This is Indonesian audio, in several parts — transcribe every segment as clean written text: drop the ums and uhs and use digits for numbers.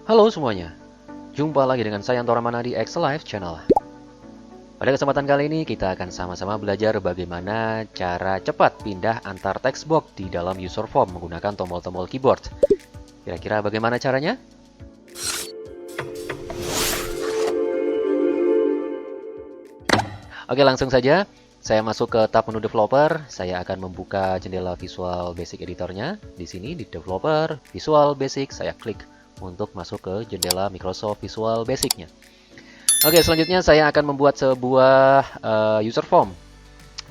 Halo semuanya, jumpa lagi dengan saya Antora Mana di X Live Channel. Pada kesempatan kali ini kita akan sama-sama belajar bagaimana cara cepat pindah antar text box di dalam user form menggunakan tombol-tombol keyboard. Kira-kira bagaimana caranya? Oke, langsung saja. Saya masuk ke tab menu developer. Saya akan membuka jendela Visual Basic Editornya. Di sini di developer, Visual Basic, saya klik untuk masuk ke jendela Microsoft Visual Basic-nya. Oke, selanjutnya saya akan membuat sebuah user form.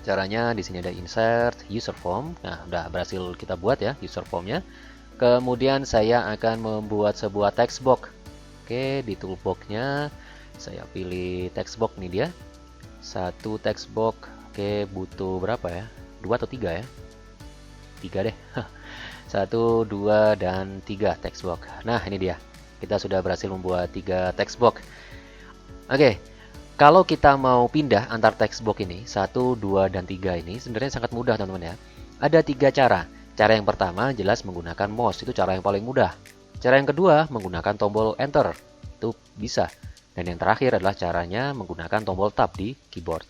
Caranya di sini ada insert user form. Nah, udah berhasil kita buat ya user formnya. Kemudian saya akan membuat sebuah text box. Oke, di toolbox-nya saya pilih text box nih dia. Satu text box. Oke, butuh berapa ya? 2 atau 3 ya? 3 deh. 1, 2, dan 3 text box. Nah, ini dia. Kita sudah berhasil membuat 3 text box. Oke, kalau kita mau pindah antar text box ini, 1, 2, dan 3 ini sebenarnya sangat mudah teman-teman ya. Ada 3 cara. Cara yang pertama jelas menggunakan mouse, itu cara yang paling mudah. Cara yang kedua menggunakan tombol enter, itu bisa. Dan yang terakhir adalah caranya menggunakan tombol tab di keyboard.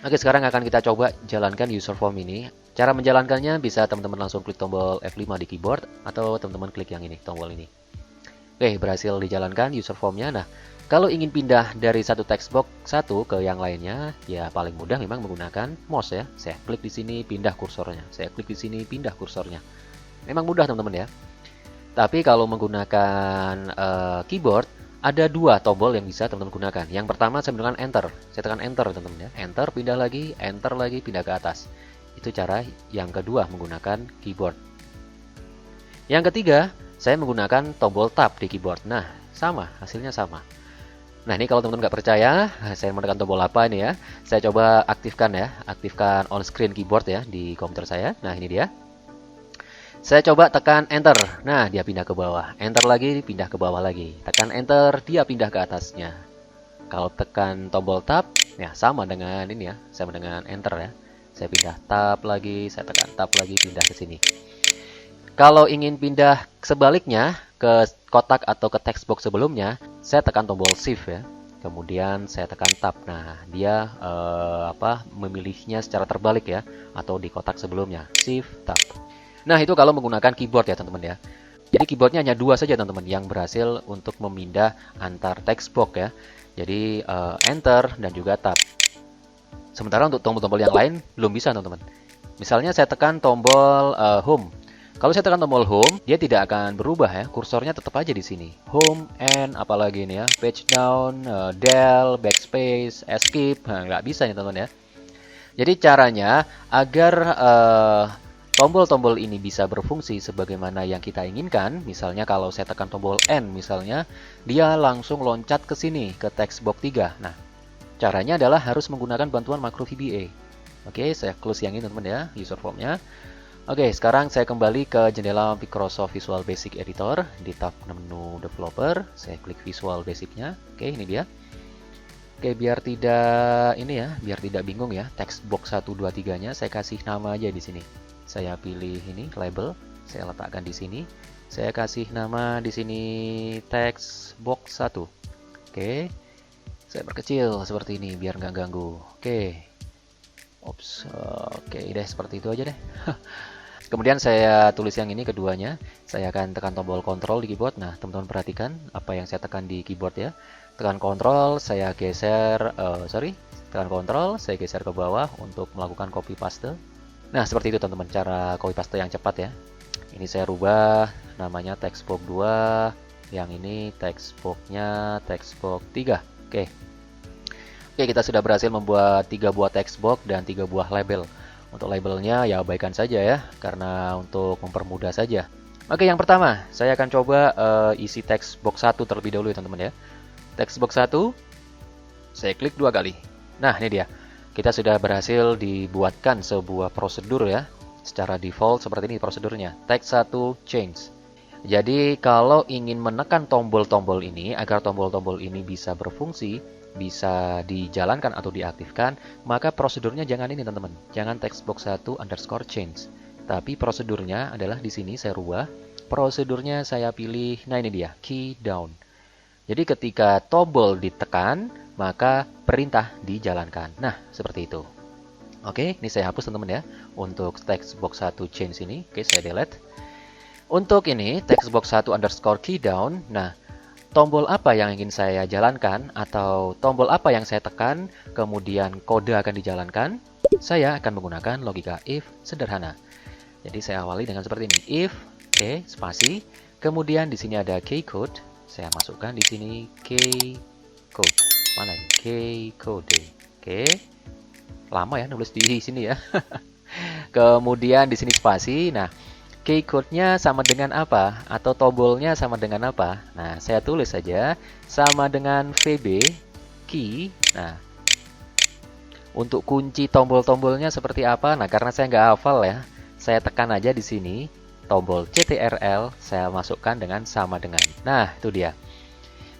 Oke, sekarang akan kita coba jalankan user form ini. Cara menjalankannya bisa teman-teman langsung klik tombol F5 di keyboard atau teman-teman klik yang ini, tombol ini. Oke, berhasil dijalankan user formnya. Nah, kalau ingin pindah dari satu text box satu ke yang lainnya, ya paling mudah memang menggunakan mouse ya. Saya klik di sini, pindah kursornya. Saya klik di sini, pindah kursornya. Memang mudah teman-teman ya. Tapi kalau menggunakan keyboard, ada 2 tombol yang bisa teman-teman gunakan. Yang pertama saya menggunakan enter. Saya tekan enter teman-teman ya. Enter, pindah lagi, pindah ke atas. Itu cara yang kedua menggunakan keyboard. Yang ketiga, saya menggunakan tombol tab di keyboard. Nah, sama, hasilnya sama. Nah, ini kalau teman-teman nggak percaya, saya menekan tombol apa ini ya. Saya coba aktifkan ya, aktifkan on screen keyboard ya di komputer saya. Nah, ini dia. Saya coba tekan enter. Nah, dia pindah ke bawah. Enter lagi, pindah ke bawah lagi. Tekan enter, dia pindah ke atasnya. Kalau tekan tombol tab, ya sama dengan ini ya, sama dengan enter ya. Saya pindah tab lagi, saya tekan tab lagi, pindah ke sini. Kalau ingin pindah sebaliknya ke kotak atau ke text box sebelumnya, saya tekan tombol shift ya. Kemudian saya tekan tab. Nah, dia memilihnya secara terbalik ya, atau di kotak sebelumnya. Shift tab. Nah, itu kalau menggunakan keyboard ya teman-teman ya. Jadi keyboardnya hanya 2 saja teman-teman yang berhasil untuk memindah antar text box ya. Jadi enter dan juga tab. Sementara untuk tombol-tombol yang lain belum bisa teman-teman. Misalnya saya tekan tombol home. Kalau saya tekan tombol home, dia tidak akan berubah ya. Kursornya tetap aja di sini. Home, and apalagi ini ya. Page down, del, backspace, escape. Nah, nggak bisa nih teman-teman ya. Jadi caranya agar tombol-tombol ini bisa berfungsi sebagaimana yang kita inginkan. Misalnya kalau saya tekan tombol N misalnya, dia langsung loncat ke sini, ke text box 3. Nah, caranya adalah harus menggunakan bantuan makro VBA. Oke, saya close yang ini teman-teman ya, user formnya. Oke, sekarang saya kembali ke jendela Microsoft Visual Basic Editor. Di tab menu developer, saya klik Visual Basic-nya. Oke, ini dia. Oke, biar tidak bingung ya, text box 1, 2, 3-nya saya kasih nama aja di sini. Saya pilih ini label, saya letakkan di sini. Saya kasih nama di sini text box 1. Oke. Saya perkecil seperti ini biar nggak ganggu. Oke. Oke, deh seperti itu aja deh. Kemudian saya tulis yang ini keduanya. Saya akan tekan tombol Ctrl di keyboard. Nah, teman-teman perhatikan apa yang saya tekan di keyboard ya. Tekan Ctrl, saya geser, tekan Ctrl, saya geser ke bawah untuk melakukan copy paste. Nah, seperti itu teman-teman cara copy paste yang cepat ya. Ini saya rubah namanya text box 2, yang ini text box-nya text box 3. Oke. Oke, kita sudah berhasil membuat 3 buah text box dan 3 buah label. Untuk labelnya ya abaikan saja ya, karena untuk mempermudah saja. Oke, yang pertama, saya akan coba isi text box 1 terlebih dahulu ya teman-teman ya. Text box 1, saya klik 2 kali. Nah, ini dia. Kita sudah berhasil dibuatkan sebuah prosedur ya. Secara default seperti ini prosedurnya. Text 1 change. Jadi kalau ingin menekan tombol-tombol ini agar tombol-tombol ini bisa berfungsi, bisa dijalankan atau diaktifkan, maka prosedurnya jangan ini teman-teman. Jangan text box 1 underscore change. Tapi prosedurnya adalah di sini saya rubah. Prosedurnya saya pilih, nah ini dia, key down. Jadi ketika tombol ditekan, maka perintah dijalankan. Nah, seperti itu. Oke, ini saya hapus teman-teman ya. Untuk text box 1 change ini, oke saya delete. Untuk ini, text box 1 underscore key down. Nah, tombol apa yang ingin saya jalankan atau tombol apa yang saya tekan, kemudian kode akan dijalankan, saya akan menggunakan logika if sederhana. Jadi saya awali dengan seperti ini. If, oke, spasi. Kemudian di sini ada keycode. Saya masukkan di sini keycode. Mana ini? Keycode. Oke. Lama ya nulis di sini ya. Kemudian di sini spasi. Nah, keycode-nya sama dengan apa? Atau tombolnya sama dengan apa? Nah, saya tulis saja sama dengan VB key. Nah, untuk kunci tombol-tombolnya seperti apa? Nah, karena saya nggak hafal ya, saya tekan aja di sini tombol CTRL, saya masukkan dengan sama dengan. Nah, itu dia.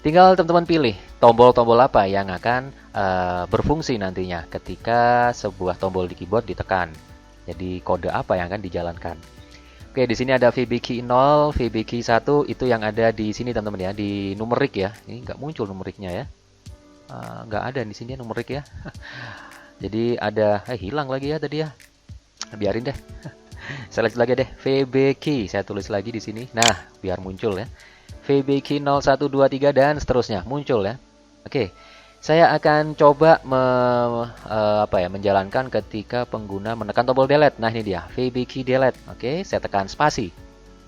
Tinggal teman-teman pilih tombol-tombol apa yang akan berfungsi nantinya ketika sebuah tombol di keyboard ditekan. Jadi kode apa yang akan dijalankan. Oke, di sini ada VB key 0, VB key 1 itu yang ada di sini teman-teman ya, di numerik ya. Ini nggak muncul numeriknya ya. Nggak ada di sini ya numerik ya. Jadi ada hilang lagi ya tadi ya. Biarin deh. Saya lanjut lagi deh. VB key saya tulis lagi di sini. Nah, biar muncul ya. VB key 0, 1, 2, 3 dan seterusnya muncul ya. Oke. Saya akan coba menjalankan ketika pengguna menekan tombol delete. Nah, ini dia, VB key delete. Oke, saya tekan spasi.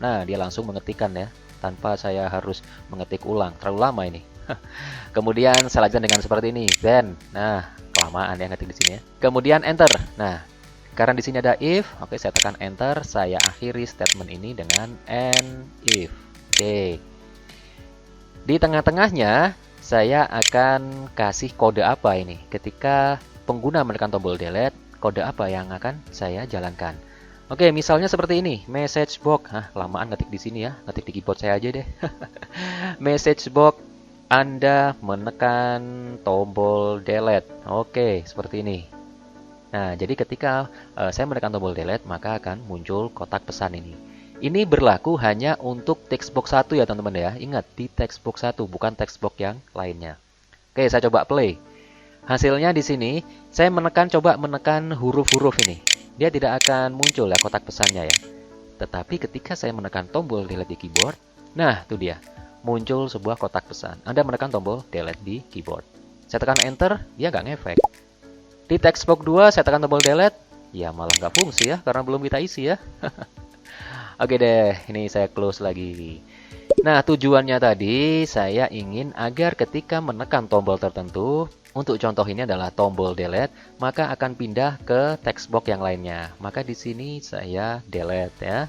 Nah, dia langsung mengetikkan ya, tanpa saya harus mengetik ulang. Terlalu lama ini. Kemudian saya lanjutkan dengan seperti ini, then. Nah, kelamaan ya ngetik di sini ya. Kemudian enter. Nah, karena di sini ada if, oke saya tekan enter. Saya akhiri statement ini dengan end if. Oke. Di tengah-tengahnya saya akan kasih kode apa ini ketika pengguna menekan tombol delete, kode apa yang akan saya jalankan. Oke, misalnya seperti ini, message box. Lamaan ngetik di sini ya, ngetik di keyboard saya aja deh. Message box Anda menekan tombol delete. Oke, seperti ini. Nah, jadi ketika saya menekan tombol delete, maka akan muncul kotak pesan ini. Ini berlaku hanya untuk text box 1 ya teman-teman ya. Ingat, di text box 1, bukan text box yang lainnya. Oke, saya coba play. Hasilnya di sini, saya coba menekan huruf-huruf ini. Dia tidak akan muncul ya kotak pesannya ya. Tetapi ketika saya menekan tombol delete di keyboard, nah itu dia. Muncul sebuah kotak pesan. Anda menekan tombol delete di keyboard. Saya tekan enter, dia nggak ngefek. Di text box 2, saya tekan tombol delete, ya malah nggak fungsi ya, karena belum kita isi ya. Oke deh, ini saya close lagi. Nah, tujuannya tadi saya ingin agar ketika menekan tombol tertentu, untuk contoh ini adalah tombol delete, maka akan pindah ke text box yang lainnya. Maka di sini saya delete ya.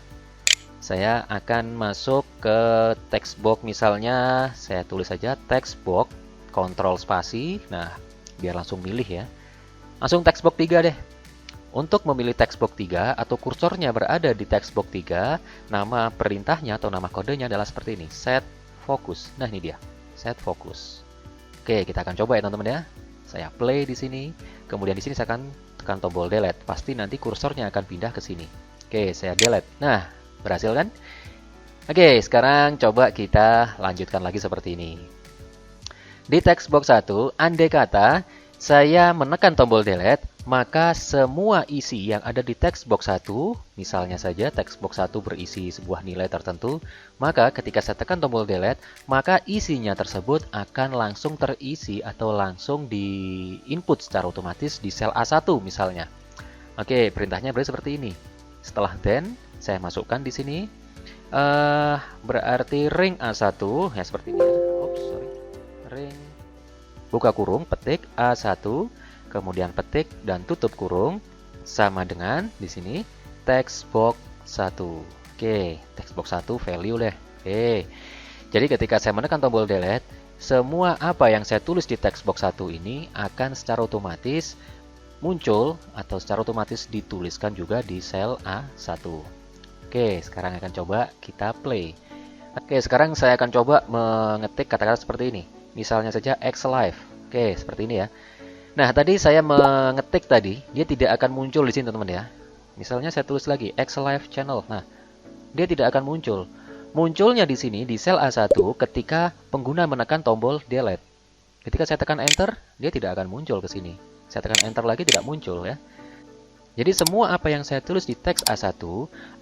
Saya akan masuk ke text box misalnya, saya tulis saja text box, kontrol spasi. Nah, biar langsung milih ya. Langsung text box 3 deh. Untuk memilih text box 3 atau kursornya berada di text box 3, nama perintahnya atau nama kodenya adalah seperti ini, set focus. Nah, ini dia, set focus. Oke, kita akan coba ya teman-teman ya. Saya play di sini, kemudian di sini saya akan tekan tombol delete. Pasti nanti kursornya akan pindah ke sini. Oke, saya delete. Nah, berhasil kan? Oke, sekarang coba kita lanjutkan lagi seperti ini. Di text box 1, andai kata saya menekan tombol delete, maka semua isi yang ada di text box 1, misalnya saja text box 1 berisi sebuah nilai tertentu, maka ketika saya tekan tombol delete, maka isinya tersebut akan langsung terisi atau langsung di input secara otomatis di sel A1 misalnya. Oke, perintahnya berarti seperti ini. Setelah then, saya masukkan di sini berarti ring A1 ya seperti ini. Oops, sorry. Ring buka kurung, petik A1, kemudian petik dan tutup kurung sama dengan di sini text box 1. Oke, text box 1 value deh. Oke. Jadi ketika saya menekan tombol delete, semua apa yang saya tulis di text box 1 ini akan secara otomatis muncul atau secara otomatis dituliskan juga di sel A1. Oke, sekarang akan coba kita play. Oke, sekarang saya akan coba mengetik kata-kata seperti ini. Misalnya saja X Live. Oke, seperti ini ya. Nah, tadi saya mengetik tadi, dia tidak akan muncul di sini teman-teman ya. Misalnya saya tulis lagi X Live Channel. Nah, dia tidak akan muncul. Munculnya di sini di sel A1 ketika pengguna menekan tombol delete. Ketika saya tekan enter, dia tidak akan muncul ke sini. Saya tekan enter lagi tidak muncul ya. Jadi semua apa yang saya tulis di teks A1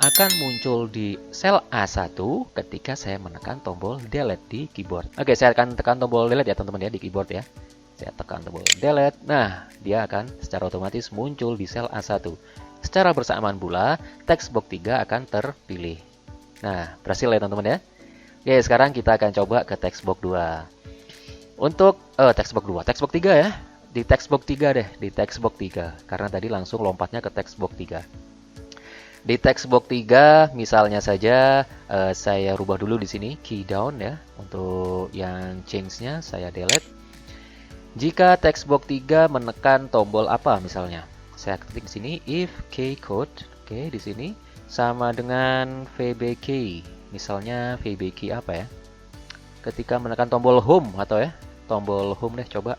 akan muncul di sel A1 ketika saya menekan tombol delete di keyboard. Oke, saya akan tekan tombol delete ya teman-teman ya di keyboard ya. Saya tekan tombol delete. Nah, dia akan secara otomatis muncul di sel A1. Secara bersamaan pula, teks box 3 akan terpilih. Nah, berhasil ya teman-teman ya. Oke, sekarang kita akan coba ke teks box 2. Untuk teks box 2, teks box 3 ya. Di teks box 3 deh, di teks box 3. Karena tadi langsung lompatnya ke teks box 3. Di teks box 3 misalnya saja saya rubah dulu di sini key down ya. Untuk yang change-nya saya delete. Jika teks box 3 menekan tombol apa misalnya? Saya ketik di sini if key code, oke, di sini sama dengan VB key. Misalnya VB key apa ya? Ketika menekan tombol home atau ya, tombol home deh coba.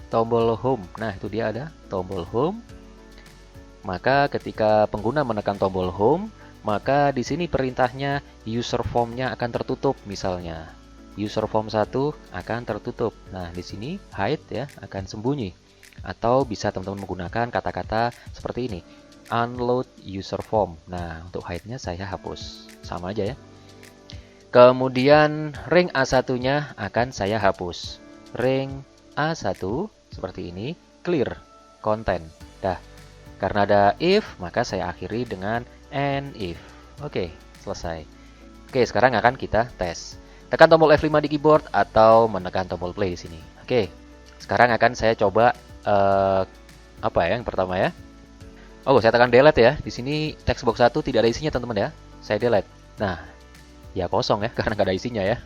Tombol home. Nah, itu dia ada tombol home. Maka ketika pengguna menekan tombol home, maka di sini perintahnya user form-nya akan tertutup misalnya. User form 1 akan tertutup. Nah, di sini hide ya akan sembunyi. Atau bisa teman-teman menggunakan kata-kata seperti ini. Unload user form. Nah, untuk hide-nya saya hapus. Sama aja ya. Kemudian ring A1-nya akan saya hapus. Ring A1 seperti ini, clear content. Dah, karena ada if, maka saya akhiri dengan and if. Oke, selesai. Oke, sekarang akan kita tes. Tekan tombol F5 di keyboard atau menekan tombol play di sini. Oke, sekarang akan saya coba apa ya yang pertama ya? Oh, saya tekan delete ya. Di sini text box 1 tidak ada isinya teman-teman ya. Saya delete. Nah, ya kosong ya karena nggak ada isinya ya.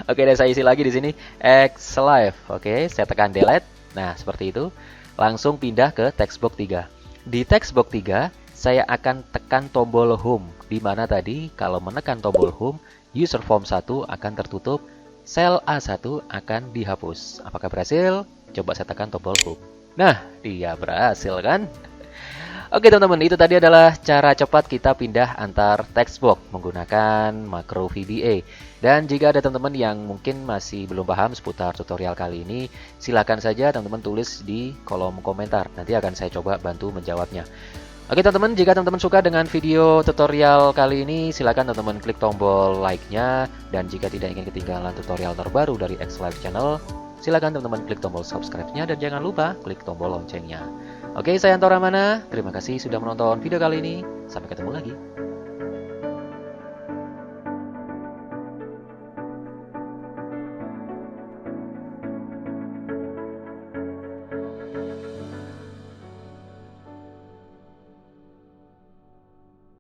Oke, dan saya isi lagi di sini X live. Oke, saya tekan delete. Nah, seperti itu. Langsung pindah ke text box 3. Di text box 3, saya akan tekan tombol home. Di mana tadi kalau menekan tombol home, user form 1 akan tertutup, sel A1 akan dihapus. Apakah berhasil? Coba saya tekan tombol home. Nah, dia berhasil kan? Oke teman-teman, itu tadi adalah cara cepat kita pindah antar text box menggunakan makro VBA. Dan jika ada teman-teman yang mungkin masih belum paham seputar tutorial kali ini, silakan saja teman-teman tulis di kolom komentar. Nanti akan saya coba bantu menjawabnya. Oke teman-teman, jika teman-teman suka dengan video tutorial kali ini, silakan teman-teman klik tombol like-nya. Dan jika tidak ingin ketinggalan tutorial terbaru dari X Live Channel, silakan teman-teman klik tombol subscribe-nya dan jangan lupa klik tombol loncengnya. Oke, saya Anto Ramana. Terima kasih sudah menonton video kali ini. Sampai ketemu lagi.